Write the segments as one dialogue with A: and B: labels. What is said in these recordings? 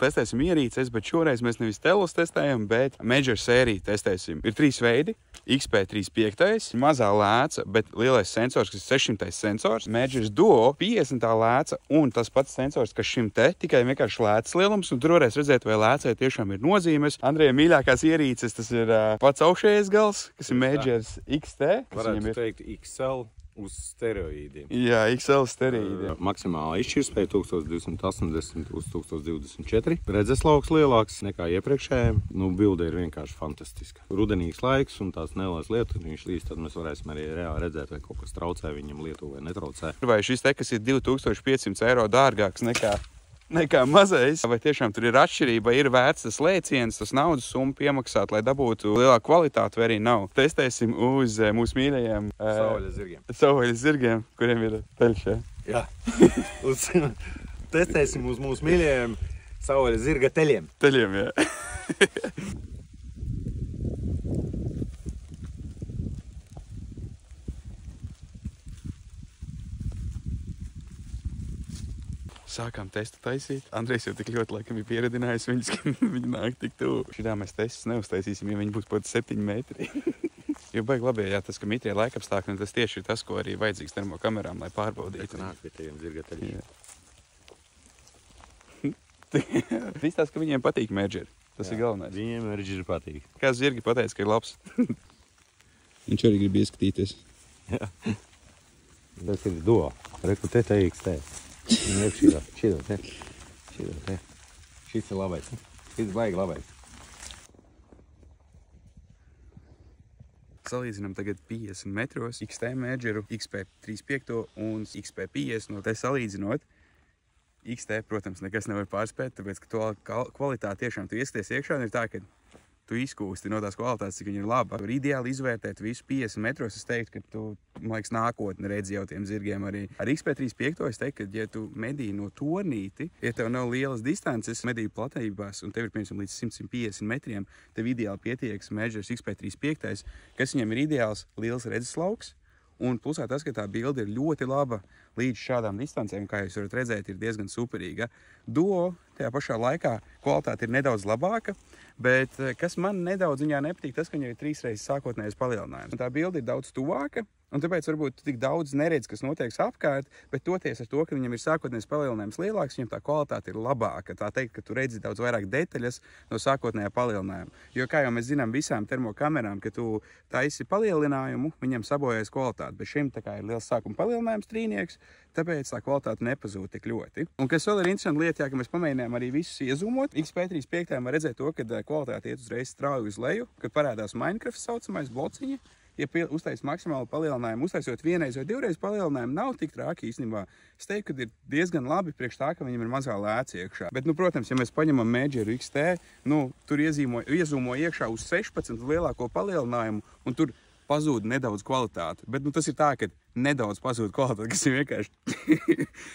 A: testēsim ierīces, bet šoreiz mēs nevis telus testējam, bet Measure sēriju testēsim. Ir 3 veidi. XP35, mazā lēca, bet lielais sensors, kas ir 600 sensors. Measure Duo, 50 lēca un tas pats sensors, kas šim te, tikai vienkārši lēcas lielums. Un tur varēs redzēt, vai lēcai tiešām ir nozīmes. Andrejam mīļākās ierīces, tas ir pats augšējais gals, kas ir Measure XT.
B: Varētu teikt XL. Uz steroīdiem.
A: Jā, XL steroīdiem.
B: Maksimāla izšķirtspēja 1280 uz 1024. Redzeslauks lielāks nekā iepriekšējiem. Bilde ir vienkārši fantastiska. Rudenīgs laiks un tās nelās lietuvniņš līdz, tad mēs varēsim arī reāli redzēt, vai kaut kas traucē viņam Lietuvu vai netraucē.
A: Vai šis te, kas ir 2500 eiro dārgāks nekā mazais, vai tiešām tur ir atšķirība, ir vērts tas lēciens, tas naudas summu piemaksāt, lai dabūtu lielāku kvalitāti, vai arī nav. Testēsim uz mūsu mīļajiem savvaļas zirgiem, kuriem ir teļšē.
B: Jā, testēsim uz mūsu mīļajiem savvaļas zirga teļiem.
A: Teļiem, jā. Sākām testu taisīt. Andrejs jau tik ļoti laikam ir pieredinājis viņus, ka viņi nāk tik tuvu. Šitā mēs testus neuztaisīsim, ja viņi būs pat 7 metri. Jo baigi labi, jā, tas, ka mitrie laikapstākļi, tas tieši ir tas, ko arī vajadzīgs termokamerām, lai pārbaudītu.
B: Nāk pie tiem zirga teļiem.
A: Viss tās, ka viņiem patīk Measure. Tas ir galvenais.
B: Viņiem Measure patīk.
A: Kā zirgi pateica, ka ir labs. Viņš arī grib ieskatīties.
B: Jā. Tas ir Duo. Reku te XT. Šito te. Šis ir labais. Šis baigi labais.
A: Salīdzinām tagad 50 metros XT Measure, XP35 un XP50. No te salīdzinot, XT, protams, nekas nevar pārspēt, tāpēc, ka to kvalitāti tiešām tu ieskaties iekšā un ir tā, ka tu izkūsti no tās kvalitātes, cik viņa ir laba. Var ideāli izvērtēt visu 50 metros. Es teiktu, ka tu, man liekas, nākotni redzi jau tiem zirgiem arī. Ar XP35 es teiktu, ka ja tu medīji no tornīti, ja tev nav lielas distances medīju platībās un tev ir, piemēram, līdz 150 metriem, tev ideāli pietieks Measure XP35, kas viņam ir ideāls liels redzeslauks. Un plusā tas, ka tā bilde ir ļoti laba līdz šādām distancēm, kā jūs varat redzēt, ir diezgan superīga. Duo tajā pašā laikā kvalitāte ir nedaudz labāka, bet kas man nedaudz viņā nepatīk, tas, ka viņai ir 3 reizes sākotnējais palielinājums. Un tā bilde ir daudz tuvāka, un tāpēc varbūt tik daudz neredz, kas notiek apkārt, bet toties ar to, ka viņam ir sākotnējais palielinājums lielāks, viņam tā kvalitāte ir labāka. Tā teikt, ka tu redzi daudz vairāk detaļas no sākotnējā palielinājuma. Jo, kā jau mēs zinām visām termokamerām, ka tu taisi palielinājumu, viņam sabojājas kvalitāte. Bet šim tā kā ir liels sākuma palielinājums trīnieks, tāpēc tā kvalitāte nepazūd tik ļoti. Un kas vēl ir interesanti lieta, ka mēs pamēģinājām arī visus iezūmot. XP35 var redzēt to, ka kvalitāte iet uzreiz strauji uz leju, kad parādās Minecraft saucamais blociņi. Ja uztais maksimālu palielinājumu, uztaisot vienreiz vai 2 reizes palielinājumu, nav tik trāki īstenībā. Es teiktu, ka ir diezgan labi priekš tā, ka viņam ir mazā lēca iekšā. Bet, protams, ja mēs paņemam Measure XT, tur iezūmo iekšā uz 16 lielāko palielinājumu, un tur pazūd nedaudz kvalitāte. Bet tas ir tā, ka nedaudz pazūd kvalitāte, kas ir vienkārši,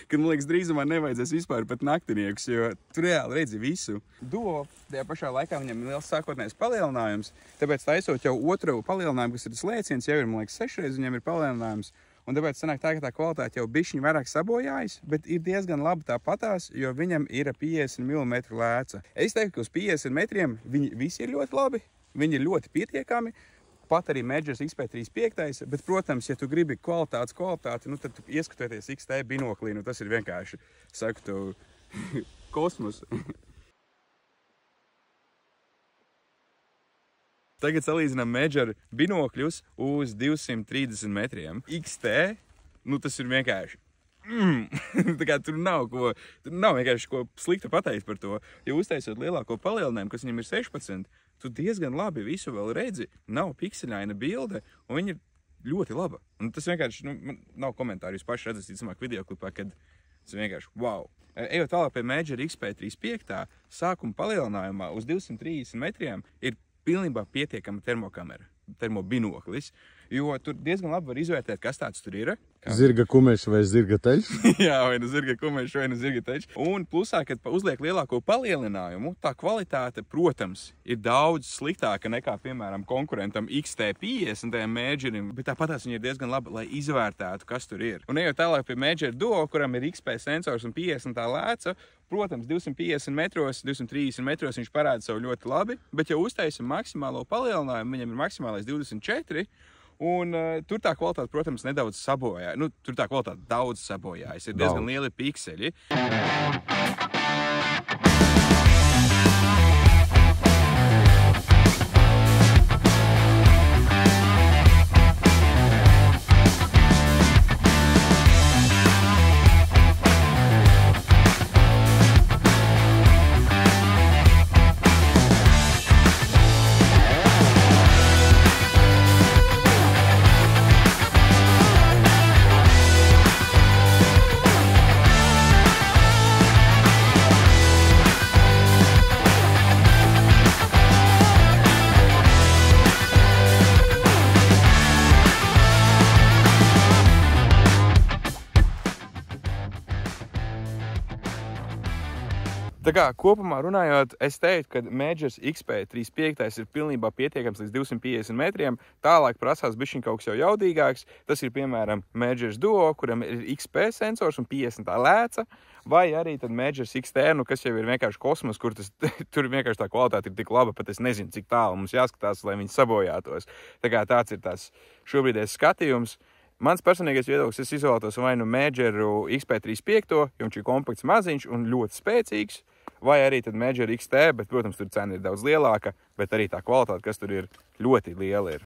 A: kad, man liekas, drīzumā nevajadzēs vispār pat naktiniekus, jo tu reāli redzi visu. Duo, tajā pašā laikā viņam ir liels sākotnējs palielinājums, tāpēc taisot jau otru palielinājumu, kas ir tas lēciens, jau ir, man liekas, 6 reizes viņam ir palielinājums, un tāpēc sanāk tā, ka tā kvalitāte jau bišķiņ vairāk sabojājas, bet ir diezgan labi tāpatās, jo viņam ir 50 mm lēca. Es teiktu, ka uz 50 metriem viņi visi ir ļoti labi, viņi ir ļoti pietiekami, pat arī Measure XP35, bet, protams, ja tu gribi kvalitāti, tad tu ieskatoties XT binoklī, tas ir vienkārši, saku tev, kosmos. Tagad salīdzinām Measure binokļus uz 230 metriem. XT, tas ir vienkārši. Tā kā tur nav vienkārši ko slikta pateikt par to. Ja uztaisot lielāko palielinājumu, kas viņam ir 16, tu diezgan labi visu vēl redzi, nav pikseļaina bilde, un viņa ir ļoti laba. Un tas vienkārši, nav komentāru, jūs paši redzat, ticamāk, videoklipā, kad tas vienkārši wow. Ejot tālāk pie Measure XP35, sākuma palielinājumā uz 230 metriem ir pilnībā pietiekama termokamera, termobinoklis. jo tur diezgan labi var izvērtēt, kas tāds tur ir.
B: Zirga kumeš vai zirga teļš?
A: Jā, vai nu zirga kumeš, vai nu zirga teļš. Un plusā, kad uzliek lielāko palielinājumu, tā kvalitāte, protams, ir daudz sliktāka nekā, piemēram, konkurentam XT50 Majorim, bet tāpatās viņi ir diezgan labi, lai izvērtētu, kas tur ir. Un ejot tālāk pie Major Duo, kuram ir XP sensors un 50 lēca, protams, 250 metros, 230 metros viņš parāda savu ļoti labi, bet ja uztaisim maksimālo palielinājumu, viņam ir maksimālais 24, un tur tā kvalitāte, protams, nedaudz sabojāja. Nu, tur tā kvalitāte daudz sabojājas. Ir diezgan lieli pikseļi. Tā kā kopumā runājot, es teiktu, ka Majors XP35 ir pilnībā pietiekams līdz 250 metriem. Tālāk prasās bišķiņ kaut kas jau jaudīgāks. Tas ir, piemēram, Majors Duo, kuram ir XP sensors un 50 lēca. Vai arī tad Majors XT, kas jau ir vienkārši kosmos, kur tur vienkārši tā kvalitāte ir tik laba, pat es nezinu, cik tālu mums jāskatās, lai viņi sabojātos. Tā kā tāds ir tās šobrīdējais skatījums. Mans personīgais viedoklis, es izvēlētos vai nu Majoru XP35, jo viņš ir kompakts maziņš un ļoti spēcīgs, vai arī tad Major XT, bet, protams, tur cena ir daudz lielāka, bet arī tā kvalitāte, kas tur ir, ļoti liela ir.